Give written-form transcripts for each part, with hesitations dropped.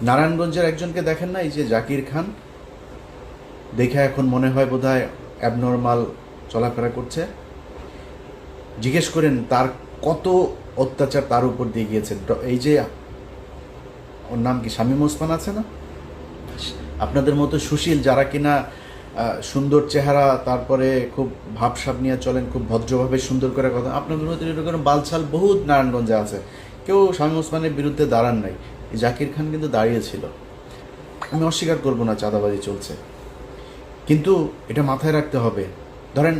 নারায়ণগঞ্জের একজনকে দেখেন না, এই যে জাকির খান, দেখে এখন মনে হয় বোধহয় অ্যাবনর্মাল চলাফেরা করছে। জিজ্ঞেস করেন তার কত অত্যাচার তার উপর দিয়ে গিয়েছে। এই যে ওর নাম কি, শামীম ওসমান আছে না, আপনাদের মতো সুশীল যারা কিনা সুন্দর চেহারা, তারপরে খুব ভাবসাব নিয়ে চলেন, খুব ভদ্রভাবে সুন্দর করে কথা, আপনাদের মতো এরকম বালছাল বহুত নারায়ণগঞ্জে আছে, কেউ শামীম ওসমানের বিরুদ্ধে দাঁড়ান নাই। জাকির খান কিন্তু দাঁড়িয়েছিল। আমি অস্বীকার করব না চাঁদাবাজি চলছে, কিন্তু এটা মাথায় রাখতে হবে। ধরেন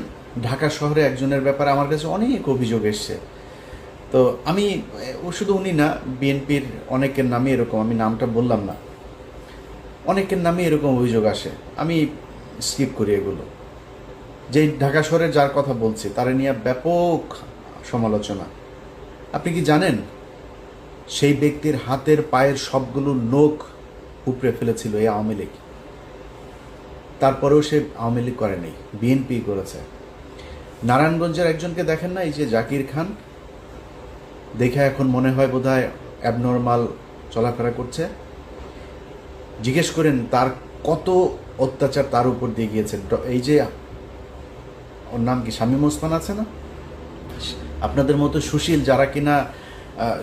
ঢাকা শহরে একজনের ব্যাপারে আমার কাছে অনেক অভিযোগ এসছে, তো আমি শুধু উনি না, বিএনপির অনেকের নামে এরকম, আমি নামটা বললাম না, অনেকের নামে এরকম অভিযোগ আসে, আমি স্কিপ করি এগুলো। যে ঢাকা শহরের যার কথা বলছি তারা নিয়ে ব্যাপক সমালোচনা। আপনি কি জানেন সেই ব্যক্তির হাতের পায়ের সবগুলো নখ উপড়ে ফেলেছিল এই আওয়ামী লীগ, তারপরেও সে আওয়ামী লীগ করেনি, বিএনপি করেছে। নারায়ণগঞ্জের একজনকে দেখেন না, এই যে জাকির খান, দেখে এখন মনে হয় বোধহয় অ্যাবনর্মাল চলাফেরা করছে। জিজ্ঞেস করেন তার কত অত্যাচার তার উপর দিয়ে গিয়েছে। এই যে ওর নাম কি, শামীম ওসমান আছে না, আপনাদের মতো সুশীল যারা কিনা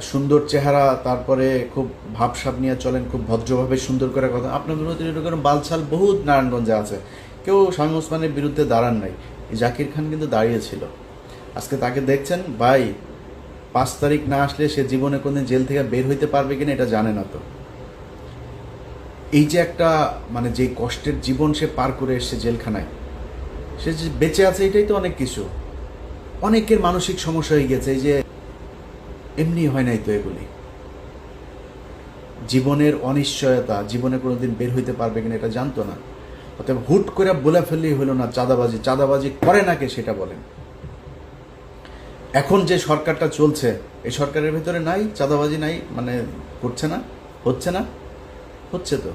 সুন্দর চেহারা, তারপরে খুব ভাবসাব নিয়ে চলেন, খুব ভদ্রভাবে সুন্দর করে কথা, আপনাদের মতো এরকম বালছাল বহুত নারায়ণগঞ্জে আছে, কেউ শামীম ওসমানের বিরুদ্ধে দাঁড়ান নাই। জাকির খান কিন্তু দাঁড়িয়েছিল। আজকে তাকে দেখছেন ভাই, 5 তারিখ না আসলে সে জীবনে কোনদিন জেল থেকে বের হইতে পারবে কিনা এটা জানে না। তো এই যে একটা মানে যে কষ্টের জীবন সে পার করে এসছে জেলখানায়, সে যে বেঁচে আছে এটাই তো অনেক কিছু। অনেকের মানসিক সমস্যা হয়ে গেছে, এই যে এমনি হয় নাই তো এগুলি, জীবনের অনিশ্চয়তা, জীবনে কোনোদিন বের হইতে পারবে কিনা এটা জানতো না। অতএব হুট করে বলে ফেললেই হলো না চাঁদাবাজি, চাঁদাবাজি করে নাকি সেটা বলেন। এখন যে সরকারটা চলছে এই সরকারের ভেতরে নাই চাঁদাবাজি, নাই মানে করছে না, হচ্ছে না, হচ্ছে তো।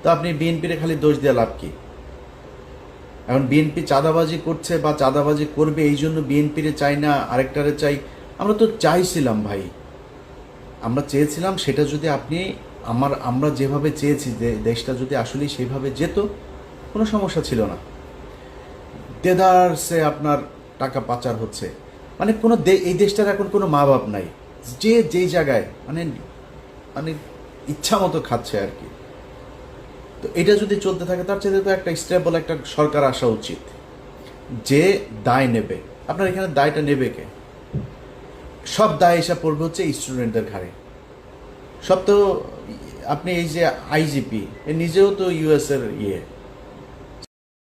তো আপনি বিএনপিরে খালি দোষ দিয়ে লাভ কি? এখন বিএনপি চাঁদাবাজি করছে বা চাঁদাবাজি করবে এই জন্য বিএনপিরে চাই না আরেকটারে চাই? আমরা তো চাইছিলাম ভাই, আমরা চেয়েছিলাম সেটা যদি আপনি আমরা যেভাবে চেয়েছি যে দেশটা যদি আসলে সেইভাবে যেত, কোনো সমস্যা ছিল না। দেদারসে আপনার টাকা পাচার হচ্ছে, মানে কোনো এই দেশটার এখন কোনো মা বাপ নাই, যে যেই জায়গায় মানে মানে ইচ্ছা মতো খাচ্ছে আর কি। তো এটা যদি চলতে থাকে তার চেয়ে তো একটা স্টেবল একটা সরকার আসা উচিত, যে দায় নেবে। আপনার এখানে দায়টা নেবে কে? সব দায় এসে পড়বে হচ্ছে স্টুডেন্টদের ঘাড়ে। সব তো আপনি এই যে আইজিপি, এ নিজেও তো ইউএস এর ইয়ে,